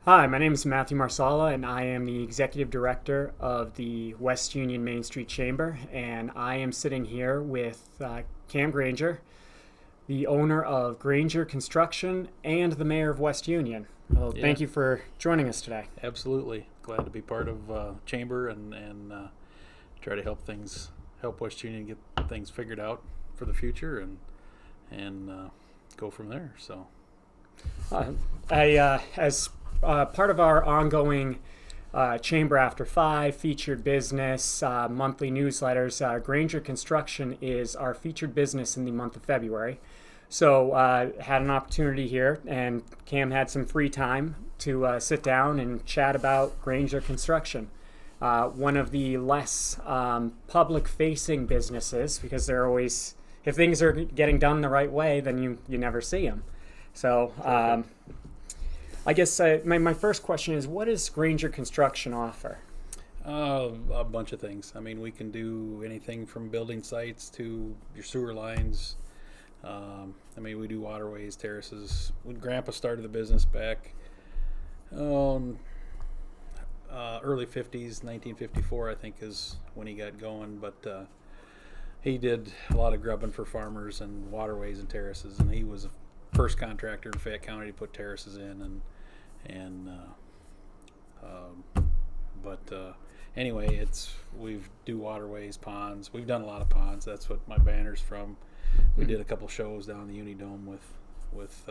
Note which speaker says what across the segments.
Speaker 1: Hi, my name is Matthew Marsala, and I am the Executive Director of the West Union Main Street Chamber. And I am sitting here with Cam Granger, the owner of Granger Construction and the Mayor of West Union. Well,
Speaker 2: Yeah,
Speaker 1: thank you for joining us today.
Speaker 2: absolutely. Glad to be part of Chamber and try to help West Union get things figured out for the future and go from there. So
Speaker 1: Uh, as part of our ongoing Chamber After Five featured business monthly newsletters, Granger Construction is our featured business in the month of February. So had an opportunity here, and Cam had some free time to sit down and chat about Granger Construction. One of the less public-facing businesses, because they're always, if things are getting done the right way, then you never see them. So I guess my first question is, what does Granger Construction offer?
Speaker 2: a bunch of things. I mean, we can do anything from building sites to your sewer lines. I mean, we do waterways, terraces. When Grandpa started the business back, um, early 50s, 1954, I think, is when he got going. But he did a lot of grubbing for farmers and waterways and terraces, and he was the first contractor in Fayette County to put terraces in. But anyway, we do waterways, ponds. We've done a lot of ponds. That's what my banner's from. We did a couple shows down in the Unidome with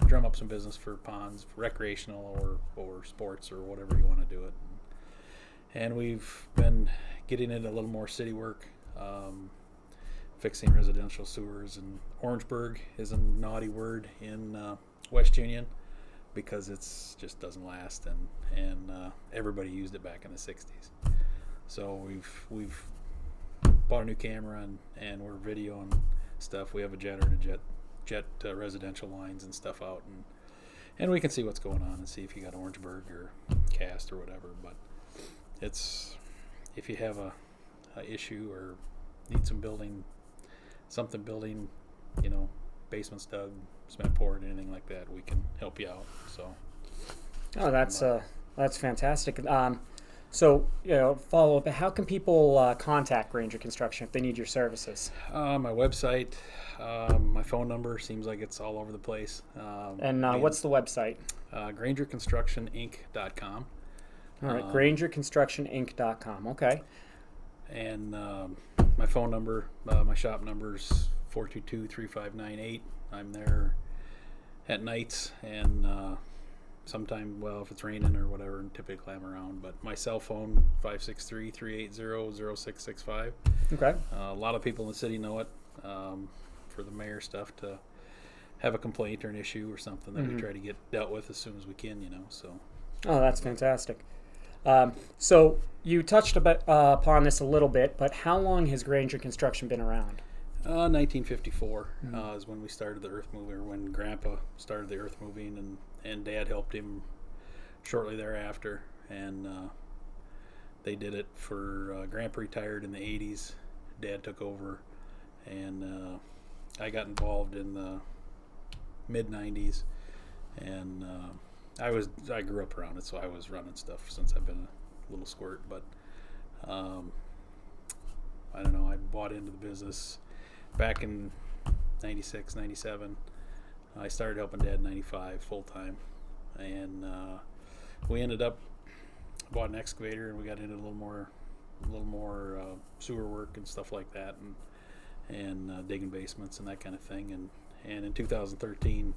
Speaker 2: drum up some business for ponds, recreational or sports or whatever you want to do it. And we've been getting into a little more city work, fixing residential sewers. And Orangeburg is a naughty word in West Union because it's just doesn't last, and everybody used it back in the 60s. So we've bought a new camera and we're videoing stuff. We have a jetter to jet residential lines and stuff out, and we can see what's going on and see if you got Orangeburg or cast or whatever. But it's, if you have a issue or need something building, basements dug, cement poured, anything like that, we can help you out. So
Speaker 1: Oh, that's fantastic. So, follow up. How can people contact Granger Construction if they need your services?
Speaker 2: my website, my phone number seems like it's all over the place.
Speaker 1: And what's the website?
Speaker 2: GrangerConstructionInc.com.
Speaker 1: All right, GrangerConstructionInc.com. Okay.
Speaker 2: And my phone number, my shop number's 422-3598. I'm there at nights and sometime, if it's raining or whatever, and typically I'm around. But my cell phone, 563-380-0665.
Speaker 1: Okay.
Speaker 2: A lot of people in the city know it, for the mayor stuff, to have a complaint or an issue or something that we try to get dealt with as soon as we can, so.
Speaker 1: Oh, that's fantastic. So you touched upon this a little bit, but how long has Granger Construction been around?
Speaker 2: 1954 is when we started the earth moving, or when Grandpa started the earth moving, and Dad helped him shortly thereafter. And they did it for Grandpa retired in the 80s. Dad took over, and I got involved in the mid 90s, and I grew up around it, so I was running stuff since I've been a little squirt. But I don't know, I bought into the business back in 96, 97. I started helping Dad in 95 full time, and we ended up bought an excavator, and we got into a little more sewer work and stuff like that, and digging basements and that kind of thing. And in 2013,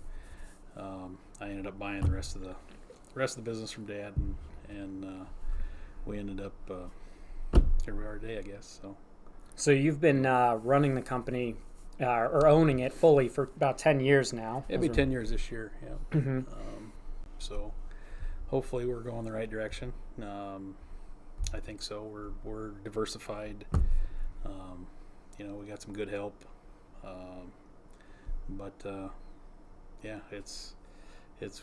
Speaker 2: I ended up buying the rest of the business from Dad, and we ended up here we are today, I guess.
Speaker 1: So you've been running the company or owning it fully for about 10 years now.
Speaker 2: It'll be 10 years this year, yeah. So hopefully we're going the right direction. I think so. We're diversified. We got some good help. But yeah, it's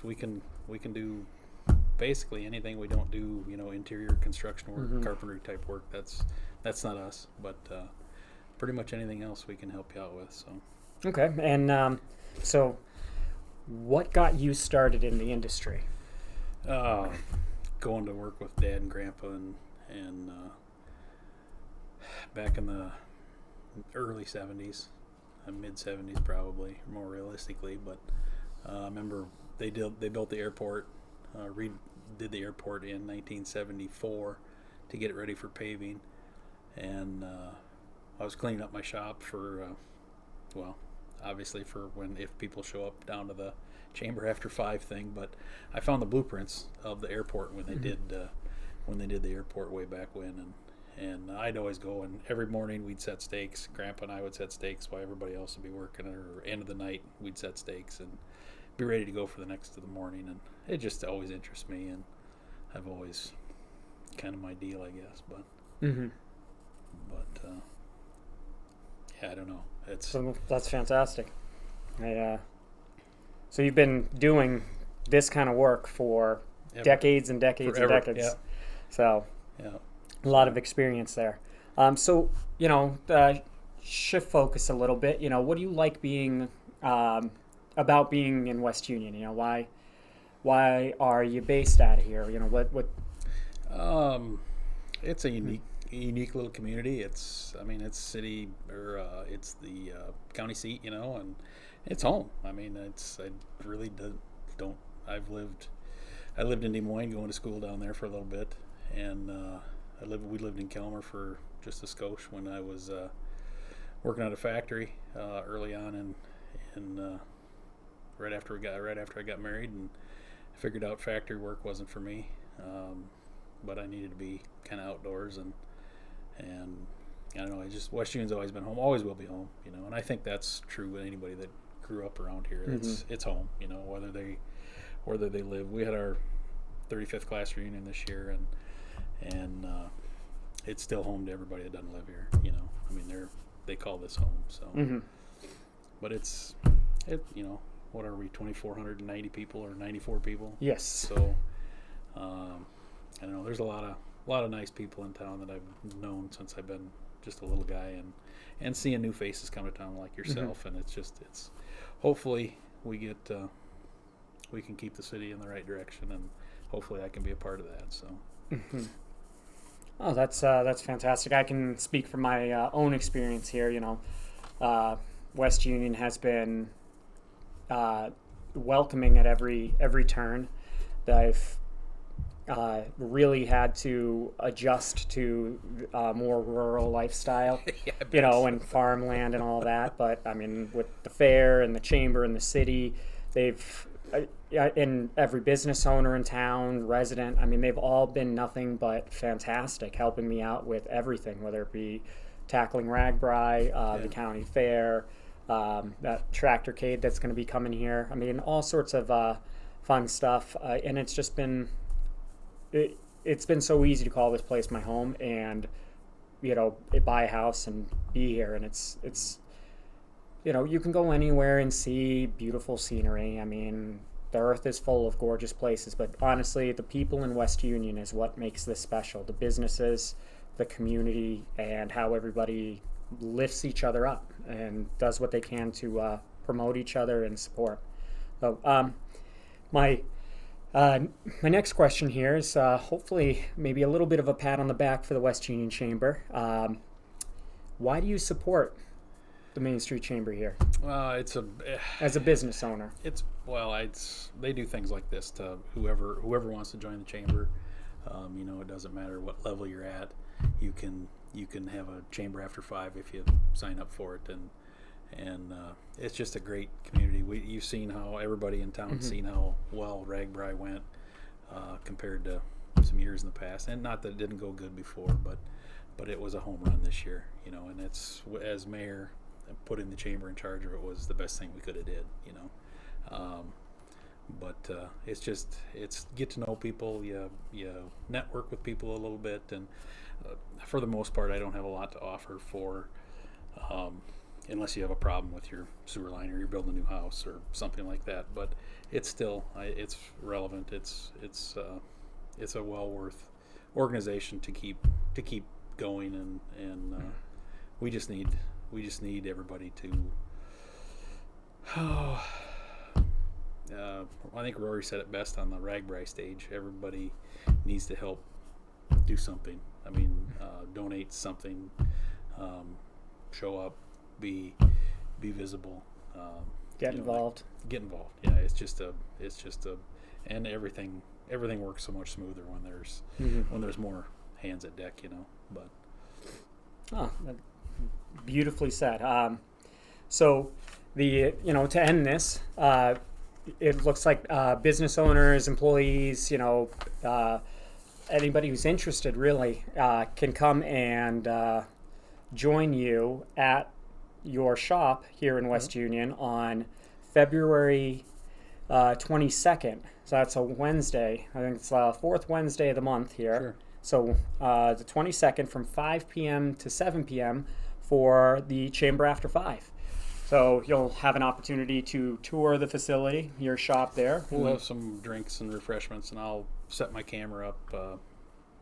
Speaker 2: we can do basically anything. We don't do interior construction work, carpentry type work. That's not us. But pretty much anything else we can help you out with. So
Speaker 1: Okay. And so what got you started in the industry?
Speaker 2: Going to work with Dad and Grandpa and back in the early 70s, mid 70s probably, more realistically. But I remember they built the airport, redid the airport in 1974 to get it ready for paving, and I was cleaning up my shop for, well, obviously for if people show up down to the chamber after 5 thing. But I found the blueprints of the airport when they did the airport way back when, and I'd always go, and every morning we'd set stakes. Grandpa and I would set stakes while everybody else would be working, or end of the night we'd set stakes and be ready to go for the next of the morning. And it just always interests me, and I've always kind of my deal, I guess. But yeah, I don't know.
Speaker 1: That's fantastic. So you've been doing this kind of work for decades and decades
Speaker 2: forever,
Speaker 1: and decades.
Speaker 2: Yeah.
Speaker 1: So
Speaker 2: yeah,
Speaker 1: a lot of experience there. So shift focus a little bit. What do you like being about being in West Union? Why are you based out of here? What?
Speaker 2: It's a unique little community. It's city, or it's the county seat, and it's home. I really don't. I lived in Des Moines, going to school down there for a little bit, and we lived in Kelmer for just a skosh when I was working at a factory early on, and right after I got married, and figured out factory work wasn't for me, but I needed to be kind of outdoors, and I don't know. West Union's always been home, always will be home, and I think that's true with anybody that grew up around here. It's home, whether they live. We had our 35th class reunion this year, and it's still home to everybody that doesn't live here. They call this home. So, but what are we? 2,490 people or 94 people?
Speaker 1: Yes.
Speaker 2: So, I don't know. There's a lot of nice people in town that I've known since I've been just a little guy, and seeing new faces come to town like yourself, and it's hopefully we can keep the city in the right direction, and hopefully I can be a part of that. So.
Speaker 1: Oh, that's fantastic. I can speak from my own experience here. West Union has been welcoming at every turn. I've really had to adjust to more rural lifestyle, and farmland and all that. But with the fair and the chamber and the city, and every business owner in town, resident, they've all been nothing but fantastic, helping me out with everything, whether it be tackling Ragbri, the county fair, that tractorcade that's going to be coming here. All sorts of fun stuff, and it's just been it's been so easy to call this place my home, and buy a house and be here, and it's you can go anywhere and see beautiful scenery. The earth is full of gorgeous places, but honestly, the people in West Union is what makes this special. The businesses, the community, and how everybody lifts each other up and does what they can to promote each other and support. So, my next question here is hopefully maybe a little bit of a pat on the back for the West Union Chamber. Why do you support the Main Street Chamber here? As a business owner,
Speaker 2: they do things like this to whoever wants to join the chamber. It doesn't matter what level you're at. You can have a chamber after 5 if you sign up for it, and it's just a great community. You've seen how everybody in town seen how well Ragbri went compared to some years in the past, and not that it didn't go good before, but it was a home run this year, and it's, as mayor, putting the chamber in charge of it was the best thing we could have did, but it's get to know people, you network with people a little bit, and for the most part I don't have a lot to offer for unless you have a problem with your sewer line or you're building a new house or something like that, but it's still it's relevant. It's a well worth organization to keep going, and we just need everybody to I think Rory said it best on the Ragbri stage. Everybody needs to help do something. I mean, donate something, show up, be visible,
Speaker 1: Get involved.
Speaker 2: Get involved. Yeah, it's just a, and everything works so much smoother when there's more hands at deck, But
Speaker 1: Beautifully said. So to end this, it looks like business owners, employees, anybody who's interested really can come and join you at your shop here in West Union on February 22nd. So that's a Wednesday. I think it's the fourth Wednesday of the month here.
Speaker 2: Sure.
Speaker 1: So the 22nd from 5 p.m. to 7 p.m. for the Chamber After 5. So you'll have an opportunity to tour the facility, your shop there.
Speaker 2: We'll have some drinks and refreshments, and I'll set my camera up so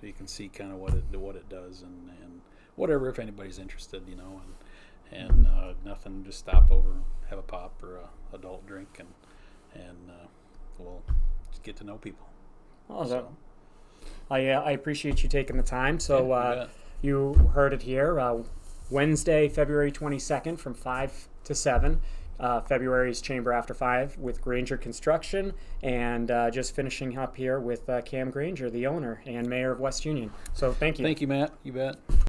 Speaker 2: you can see kind of what it does and whatever, if anybody's interested, and nothing, just stop over, have a pop or a adult drink, and we'll just get to know people.
Speaker 1: Oh, so. I appreciate you taking the time. So you heard it here, Wednesday, February 22nd from 5 to 7. February's Chamber After 5 with Granger Construction, and just finishing up here with Cam Granger, the owner and mayor of West Union. So thank you.
Speaker 2: Thank you, Matt. You bet.